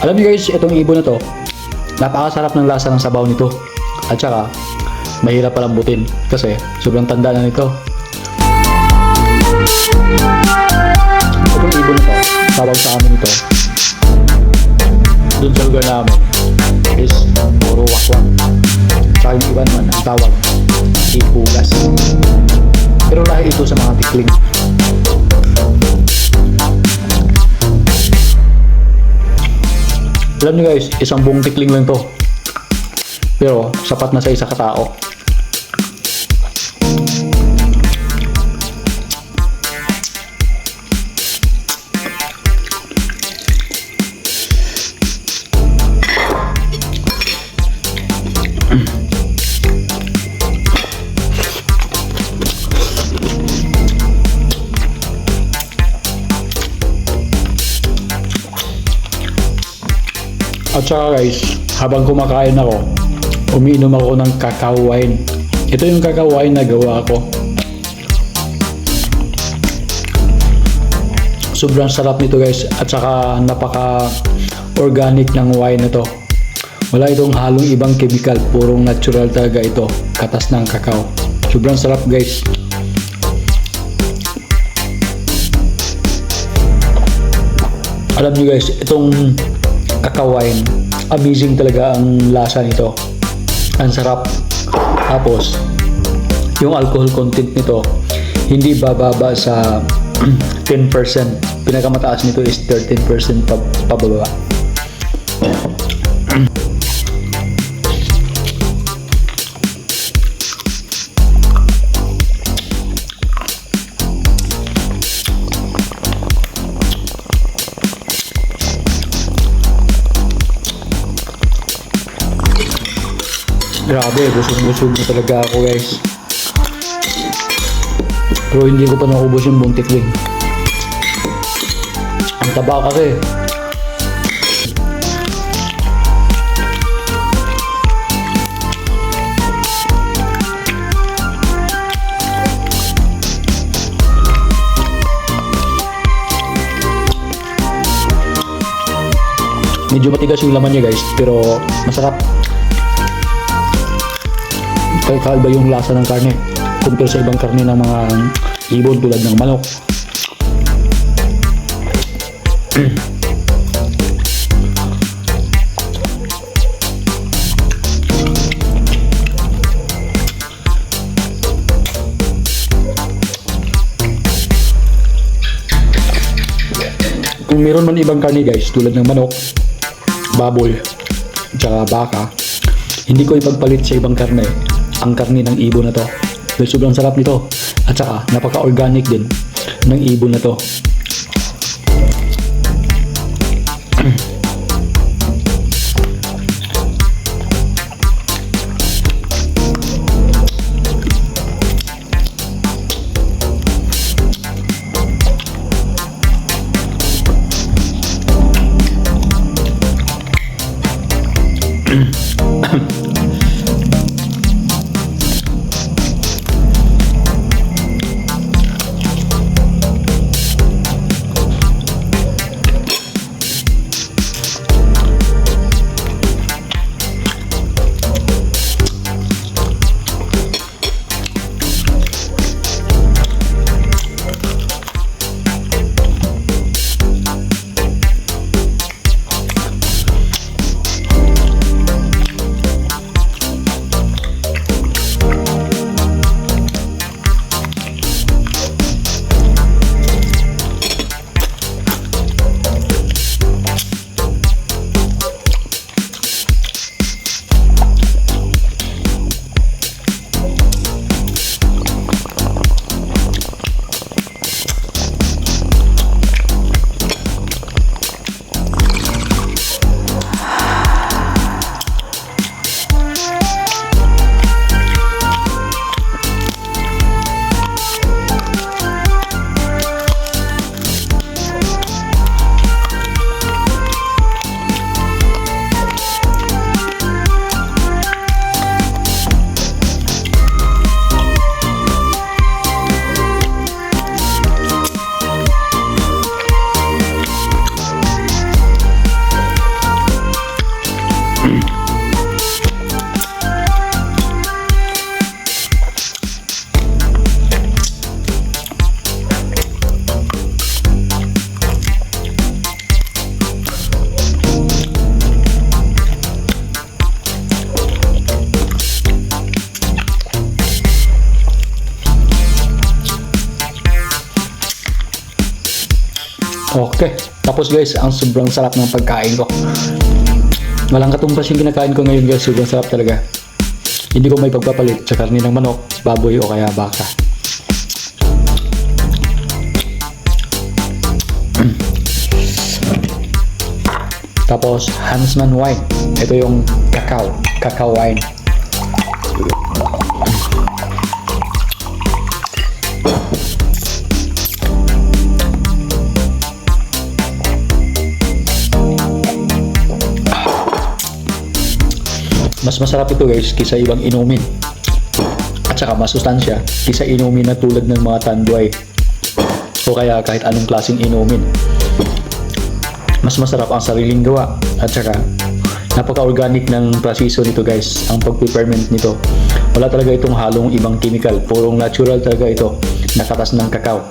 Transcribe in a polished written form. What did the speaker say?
Alam niyo guys, itong ibon na to, napakasarap ng lasa ng sabaw nito. At saka, mahirap palambutin kasi sobrang tanda na nito. Itong ibon na to, tawag sa amin ito, dun sa lugar namin, is puro wakwak. Sa yung iba naman, ang tawag, ipugas. Pero lahi ito sa mga tikling. Alam niyo guys, isang buong tikling lang to. Pero sapat na sa isa katao. At saka guys, habang kumakain ako, umiinom ako ng cacao wine. Ito yung cacao wine na gawa ko. Sobrang sarap nito guys, at saka napaka organic ng wine na to. Wala itong halong ibang chemical, purong natural talaga ito, katas ng cacao. Sobrang sarap guys. Alam nyo guys, itong cacao wine, amazing talaga ang lasa nito. Ang sarap. Tapos, yung alcohol content nito, hindi bababa sa 10%. Pinakamataas nito is 13% pababa. Grabe, busog-busog na talaga ako guys. Pero hindi ko pa naubos yung buong tikling. Ang taba kasi. Medyo matigas yung laman niya guys, pero masarap. Kakaiba yung lasa ng karne compare sa ibang karne ng mga ibon tulad ng manok. Kung meron man ibang karne guys tulad ng manok, baboy, tsaka baka, hindi ko ipagpalit sa ibang karne ang karne ng ibon na to. Dahil sobrang sarap nito. At saka napaka-organic din ng ibon na to. Okay. Tapos guys, ang sobrang sarap ng pagkain ko. Walang katumbas yung kinakain ko ngayon guys. Sobrang sarap talaga. Hindi ko may pagpapalit sa karne ng manok, baboy o kaya baka. Tapos, Huntsman wine. Ito yung cacao wine. Mas masarap ito guys kaysa ibang inumin. At saka mas sustansya kaysa inumin na tulad ng mga tanduay o kaya kahit anong klaseng inumin. Mas masarap ang sariling gawa at saka napaka-organic ng proseso nito guys. Ang pag-ferment nito, wala talaga itong halong ibang chemical, purong natural talaga ito, nakatas ng kakao.